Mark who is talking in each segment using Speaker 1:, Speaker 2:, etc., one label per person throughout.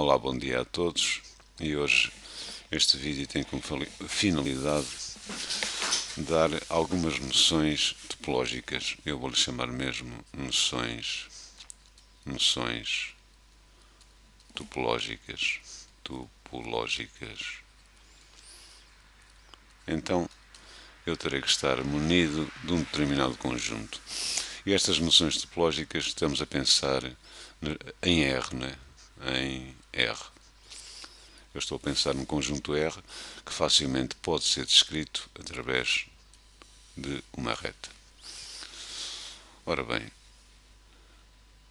Speaker 1: Olá, bom dia a todos, e hoje este vídeo tem como finalidade dar algumas noções topológicas. Eu vou-lhe chamar mesmo noções topológicas. Então, eu terei que estar munido de um determinado conjunto. E estas noções topológicas estamos a pensar em R, não é? Em R. Eu estou a pensar num conjunto R que facilmente pode ser descrito através de uma reta. Ora bem,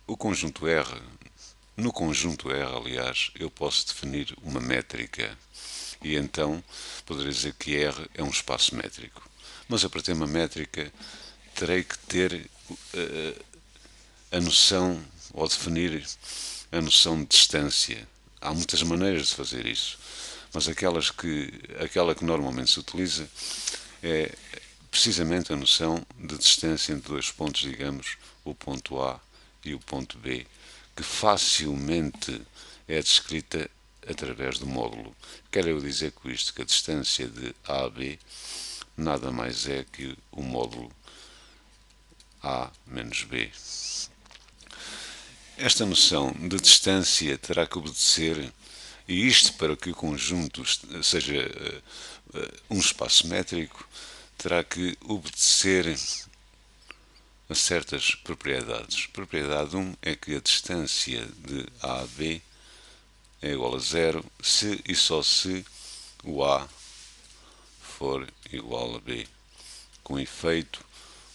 Speaker 1: no conjunto R, aliás, eu posso definir uma métrica e então poderei dizer que R é um espaço métrico. Mas eu, para ter uma métrica, terei que ter a noção, ou definir a noção de distância. Há muitas maneiras de fazer isso, mas aquela que normalmente se utiliza é precisamente a noção de distância entre dois pontos, digamos, o ponto A e o ponto B, que facilmente é descrita através do módulo. Quero eu dizer com isto que a distância de A a B nada mais é que o módulo A menos B. Esta noção de distância terá que obedecer, e isto para que o conjunto seja um espaço métrico, terá que obedecer a certas propriedades. Propriedade 1 é que a distância de A a B é igual a zero se e só se o A for igual a B. Com efeito,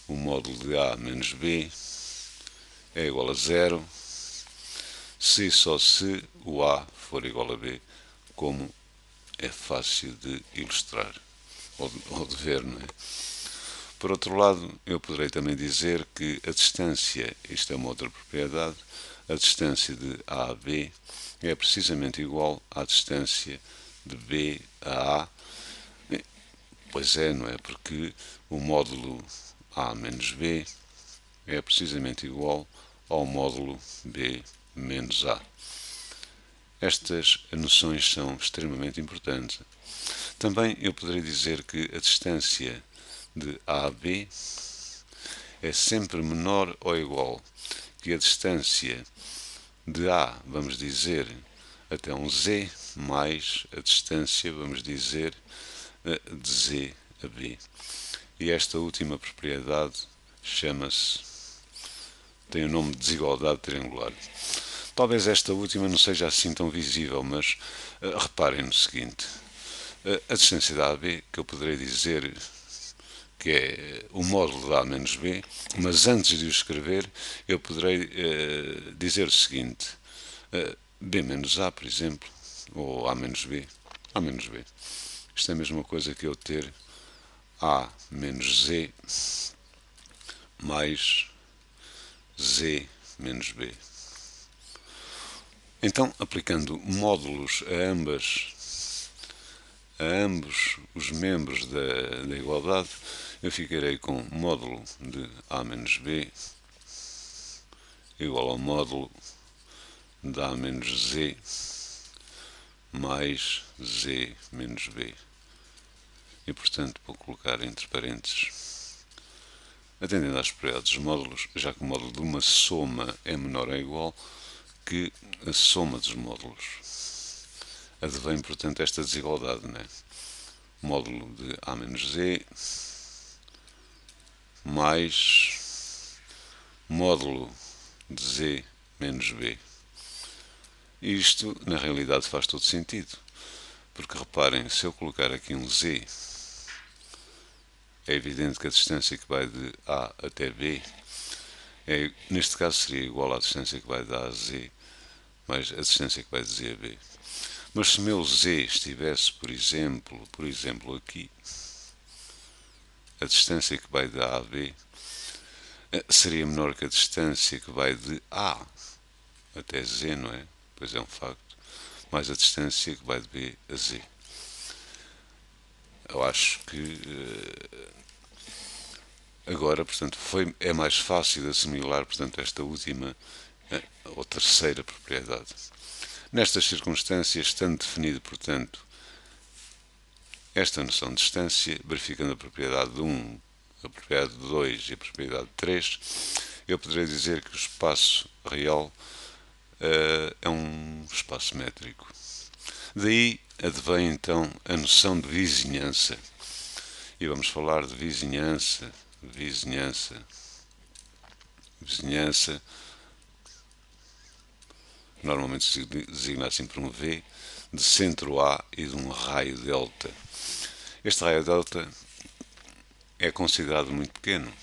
Speaker 1: o módulo de A menos B é igual a zero se e só se o A for igual a B, como é fácil de ilustrar ou de ver, não é? Por outro lado, eu poderei também dizer que a distância, isto é uma outra propriedade, a distância de A a B é precisamente igual à distância de B a A. Pois é, não é? Porque o módulo A menos B é precisamente igual ao módulo B menos A. Estas noções são extremamente importantes. Também eu poderei dizer que a distância de A a B é sempre menor ou igual que a distância de A, vamos dizer, até um Z, mais a distância, vamos dizer, de Z a B. E esta última propriedade tem o nome de desigualdade triangular. Talvez esta última não seja assim tão visível, mas reparem no seguinte. A distância da AB, que eu poderei dizer que é o módulo de A menos B, mas antes de o escrever, eu poderei dizer o seguinte. B menos A, por exemplo, ou A menos B. A menos B. Isto é a mesma coisa que eu ter A menos Z mais Z menos B. Então, aplicando módulos a ambos os membros da igualdade, eu ficarei com módulo de A menos B igual ao módulo de A menos Z mais Z menos B. E, portanto, vou colocar entre parênteses, atendendo às propriedades dos módulos, já que o módulo de uma soma é menor ou igual que a soma dos módulos. Advém, portanto, esta desigualdade, não é? Módulo de A menos Z mais módulo de Z menos B. Isto, na realidade, faz todo sentido, porque reparem, se eu colocar aqui um Z, é evidente que a distância que vai de A até B, neste caso seria igual à distância que vai de A a Z, mais a distância que vai de Z a B. Mas se o meu Z estivesse, por exemplo aqui, a distância que vai de A a B seria menor que a distância que vai de A até Z, não é? Pois é um facto. Mais a distância que vai de B a Z. Eu acho que agora, portanto, é mais fácil de assimilar, portanto, esta última ou terceira propriedade. Nestas circunstâncias, estando definido, portanto, esta noção de distância, verificando a propriedade de 1, a propriedade de 2 e a propriedade de 3, eu poderei dizer que o espaço real é um espaço métrico. Daí advém então a noção de vizinhança. E vamos falar de vizinhança, normalmente se designa assim por um V, de centro A e de um raio delta. Este raio delta é considerado muito pequeno.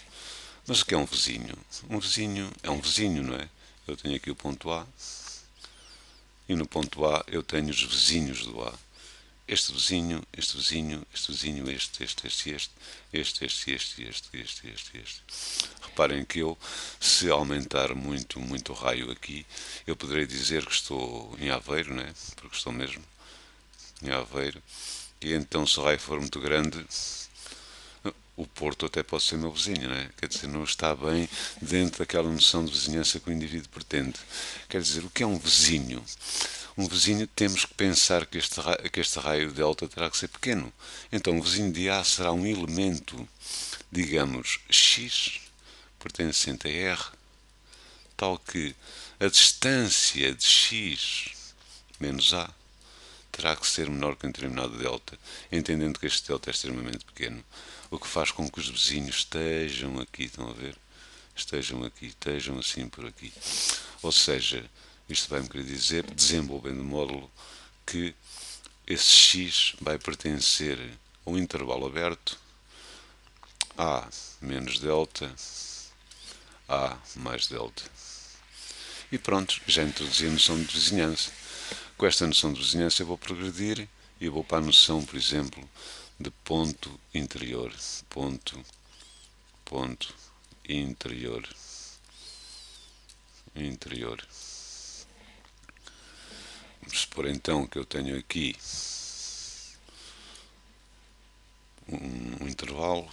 Speaker 1: Mas o que é um vizinho? Um vizinho é um vizinho, não é? Eu tenho aqui o ponto A e no ponto A eu tenho os vizinhos do A. Este vizinho, este vizinho, este vizinho, este. Reparem que eu, se aumentar muito o raio aqui, eu poderei dizer que estou em Aveiro, né? Porque estou mesmo em Aveiro. E então, se o raio for muito grande, o Porto até pode ser meu vizinho, né? Quer dizer, não está bem dentro daquela noção de vizinhança que o indivíduo pretende. Quer dizer, o que é um vizinho? Um vizinho, temos que pensar que este raio delta terá que ser pequeno. Então, o vizinho de A será um elemento, digamos, X, pertencente a R, tal que a distância de X menos A terá que ser menor que um determinado delta, entendendo que este delta é extremamente pequeno, o que faz com que os vizinhos estejam aqui, estão a ver? Estejam aqui, estejam assim por aqui. Ou seja, isto vai-me querer dizer, desenvolvendo o módulo, que esse x vai pertencer a um intervalo aberto A menos delta, A mais delta. E pronto, já introduzi a noção de vizinhança. Com esta noção de vizinhança eu vou progredir e vou para a noção, por exemplo, de ponto interior. Ponto interior. Vamos supor então que eu tenho aqui um intervalo.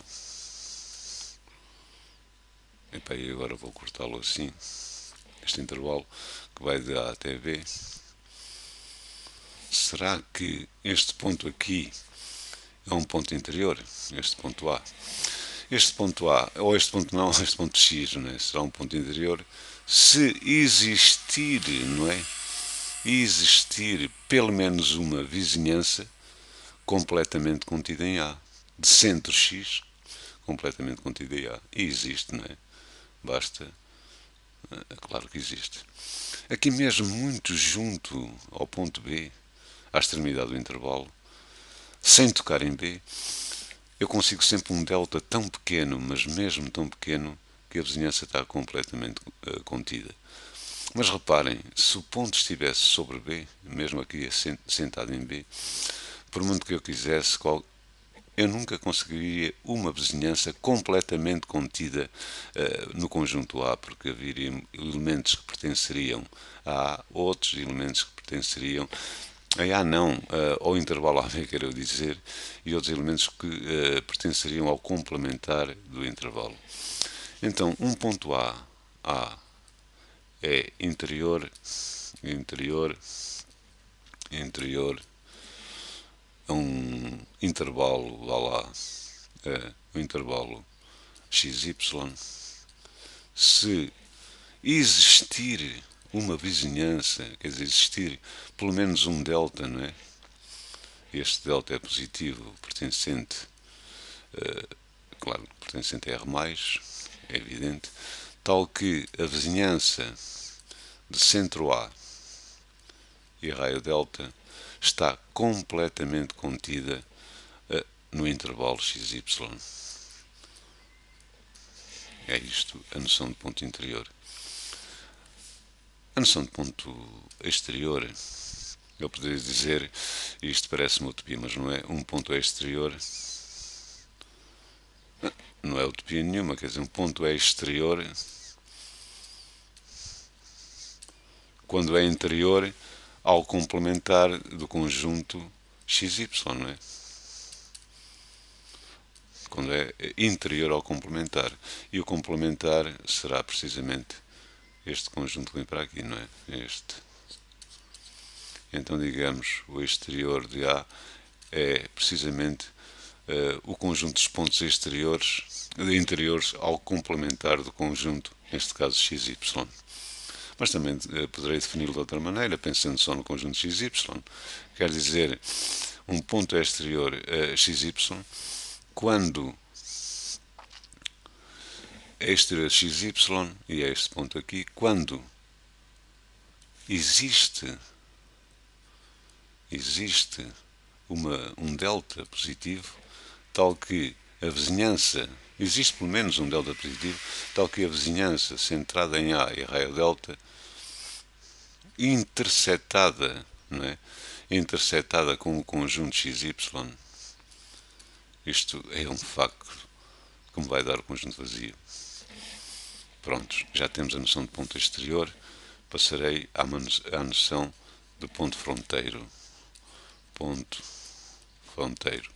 Speaker 1: E agora vou cortá-lo assim. Este intervalo que vai de A até B. Será que este ponto aqui é um ponto interior? Este ponto A. Este ponto A, ou este ponto não, este ponto X, não é? Será um ponto interior se existir, não é? Existir pelo menos uma vizinhança completamente contida em A. De centro X, completamente contida em A. E existe, não é? Basta. Claro que existe. Aqui mesmo, muito junto ao ponto B, à extremidade do intervalo, sem tocar em B, eu consigo sempre um delta tão pequeno, mas mesmo tão pequeno, que a vizinhança está completamente contida. Mas reparem, se o ponto estivesse sobre B, mesmo aqui sentado em B, por muito que eu quisesse, eu nunca conseguiria uma vizinhança completamente contida no conjunto A, porque haveria elementos que pertenceriam a A, outros elementos que pertenceriam a A não, ao intervalo AB, quero dizer, e outros elementos que pertenceriam ao complementar do intervalo. Então, um ponto A é interior a um intervalo, vá lá, um intervalo XY, se existir uma vizinhança, quer dizer, existir pelo menos um delta, não é? Este delta é positivo, pertencente, claro, pertencente a R+, é evidente, tal que a vizinhança de centro A e raio delta está completamente contida no intervalo XY. É isto a noção de ponto interior. A noção de ponto exterior, eu poderia dizer, isto parece-me utopia, mas não é, um ponto exterior não é utopia nenhuma, quer dizer, um ponto é exterior quando é interior ao complementar do conjunto XY, não é? Quando é interior ao complementar. E o complementar será precisamente este conjunto que vem para aqui, não é? Este. Então, digamos, o exterior de A é precisamente o conjunto dos pontos interiores ao complementar do conjunto, neste caso XY. Mas também poderei defini-lo de outra maneira, pensando só no conjunto XY. Quer dizer, um ponto exterior XY, quando é exterior XY, e é este ponto aqui, quando existe um delta positivo, tal que a vizinhança, existe pelo menos um delta positivo, tal que a vizinhança centrada em A e raio delta, intersetada, não é? Intersetada com o conjunto XY, isto é um facto que me vai dar o conjunto vazio. Prontos, já temos a noção de ponto exterior, passarei à noção de ponto fronteiro. Ponto fronteiro.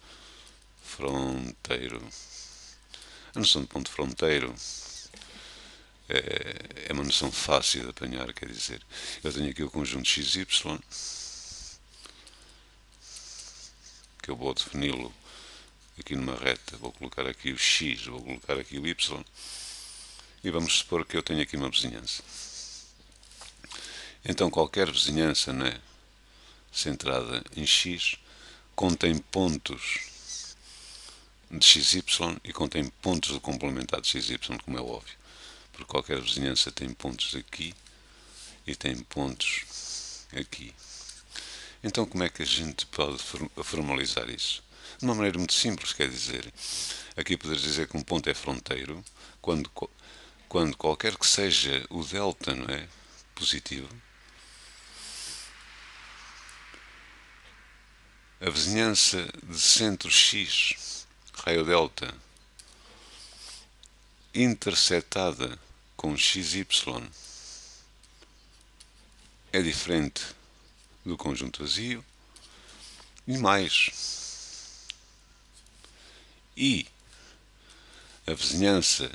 Speaker 1: Fronteiro. A noção de ponto fronteiro é uma noção fácil de apanhar, quer dizer, eu tenho aqui o conjunto XY, que eu vou defini-lo aqui numa reta, vou colocar aqui o X, vou colocar aqui o Y, e vamos supor que eu tenho aqui uma vizinhança. Então qualquer vizinhança, né, centrada em X, contém pontos de XY e contém pontos do complementar de XY, como é óbvio, porque qualquer vizinhança tem pontos aqui e tem pontos aqui. Então como é que a gente pode formalizar isso? De uma maneira muito simples, quer dizer, aqui poderes dizer que um ponto é fronteiro quando qualquer que seja o delta, não é, positivo, a vizinhança de centro X, raio delta, intersetada com XY, é diferente do conjunto vazio, e mais. E a vizinhança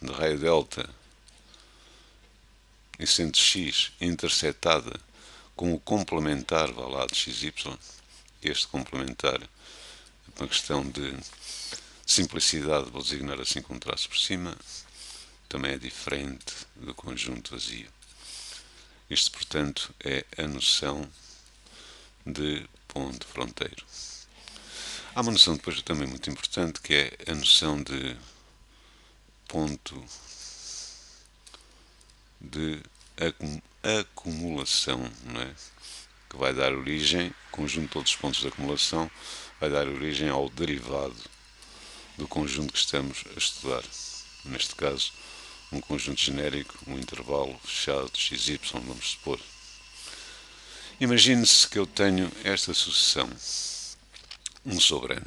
Speaker 1: de raio delta e centro X intersetada com o complementar, vá lá, de XY, este complementar, uma questão de simplicidade, vou designar assim com um traço por cima, também é diferente do conjunto vazio. Isto, portanto, é a noção de ponto fronteiro. Há uma noção depois também muito importante, que é a noção de ponto de acumulação, não é? Que vai dar origem, o conjunto de todos os pontos de acumulação, vai dar origem ao derivado do conjunto que estamos a estudar. Neste caso, um conjunto genérico, um intervalo fechado de XY, vamos supor. Imagine-se que eu tenho esta sucessão, 1 sobre n.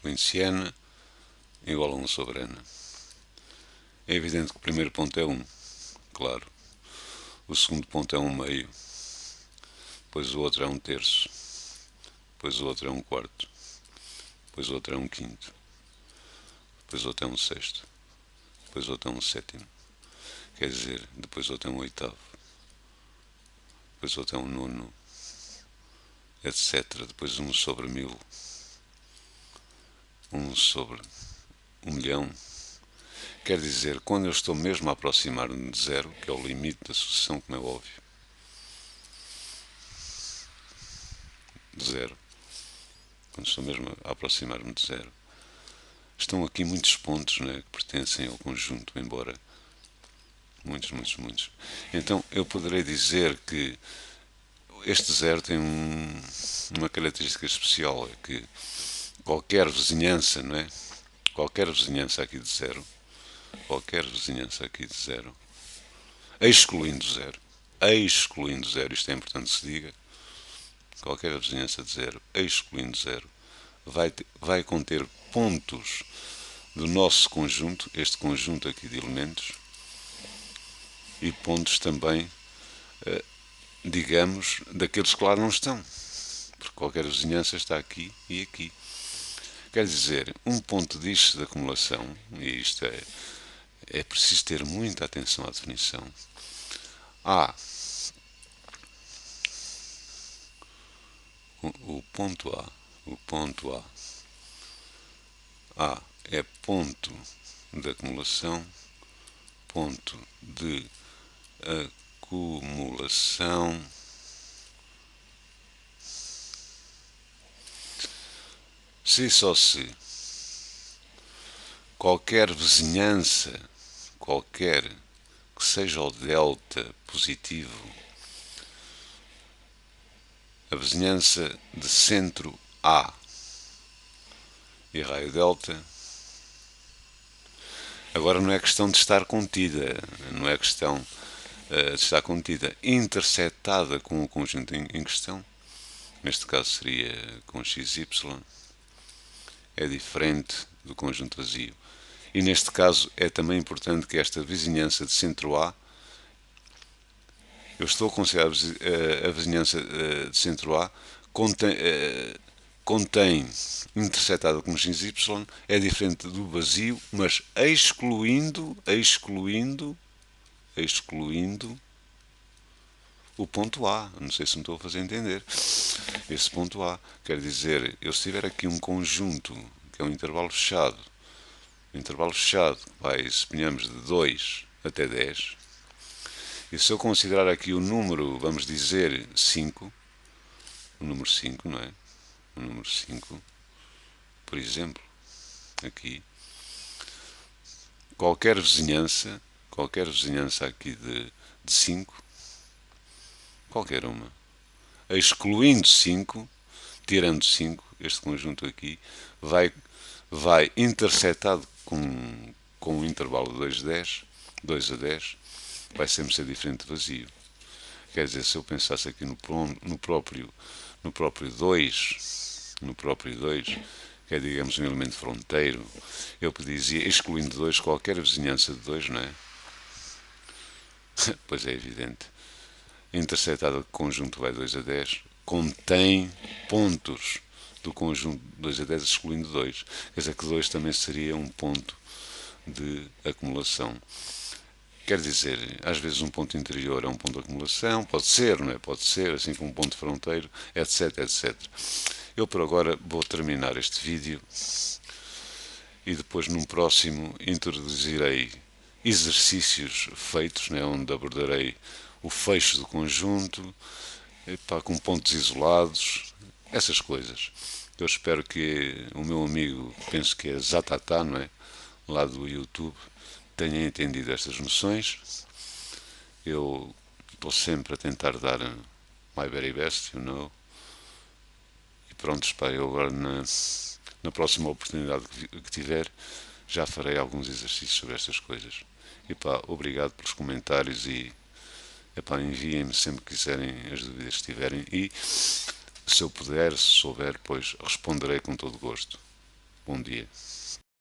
Speaker 1: O índice n igual a 1 sobre n. É evidente que o primeiro ponto é 1, claro. O segundo ponto é 1 meio. Depois o outro é 1 terço. Depois o outro é 1 quarto. Depois o outro é 1 quinto. Depois o outro é 1 sexto. Depois o outro é 1 sétimo. Quer dizer, depois o outro é 1 oitavo. Depois o outro é 1 nono. Etc. Depois 1 sobre 1000. 1 sobre 1 milhão. Quer dizer, quando eu estou mesmo a aproximar-me de zero, que é o limite da sucessão, como é óbvio, de zero, quando estou mesmo a aproximar-me de zero, estão aqui muitos pontos, né, que pertencem ao conjunto, embora muitos. Então eu poderei dizer que este zero tem uma característica especial, é que qualquer vizinhança, não é? Qualquer vizinhança aqui de zero, excluindo zero, isto é importante que se diga, qualquer vizinhança de zero, excluindo zero, vai conter pontos do nosso conjunto, este conjunto aqui de elementos, e pontos também, digamos, daqueles que lá não estão, porque qualquer vizinhança está aqui e aqui. Quer dizer, um ponto disto de acumulação, e isto é preciso ter muita atenção à definição, há o ponto A. O ponto A. A é ponto de acumulação, ponto de acumulação. Se só se qualquer vizinhança, qualquer que seja o delta positivo, a vizinhança de centro A e raio delta, agora não é questão de estar contida, não é questão de estar contida, intersetada com o conjunto em questão, neste caso seria com XY, é diferente do conjunto vazio. E neste caso é também importante que esta vizinhança de centro A, eu estou a considerar a vizinhança de centro A, contém intersetada com XY, é diferente do vazio, mas excluindo o ponto A. Não sei se me estou a fazer entender. Esse ponto A quer dizer, eu se tiver aqui um conjunto que é um intervalo fechado vai, suponhamos, de 2 até 10, e se eu considerar aqui o número, vamos dizer, 5, o número 5, não é? O número 5, por exemplo, aqui, qualquer vizinhança aqui de 5, qualquer uma, excluindo 5, tirando 5, este conjunto aqui, vai intersetado com um intervalo de 2 a 10, vai sempre ser diferente de vazio. Quer dizer, se eu pensasse aqui no próprio 2, que é, digamos, um elemento fronteiro, eu dizia, excluindo 2, qualquer vizinhança de 2, não é? Pois é evidente. Intersetada com o conjunto vai 2 a 10, contém pontos do conjunto de 2 a 10, excluindo 2. Quer dizer que 2 também seria um ponto de acumulação. Quer dizer, às vezes um ponto interior é um ponto de acumulação, pode ser, não é? Pode ser, assim como um ponto fronteiro, etc, etc. Eu por agora vou terminar este vídeo e depois num próximo introduzirei exercícios feitos, né, onde abordarei o fecho do conjunto, com pontos isolados, essas coisas. Eu espero que o meu amigo, penso que é Zatatá, não é? Lá do YouTube, tenha entendido estas noções. Eu estou sempre a tentar dar my very best, you know. E pronto, pá, eu agora na próxima oportunidade que tiver já farei alguns exercícios sobre estas coisas. E pá, obrigado pelos comentários e epá, enviem-me sempre que quiserem as dúvidas que tiverem e se eu puder, se souber, pois responderei com todo gosto. Bom dia.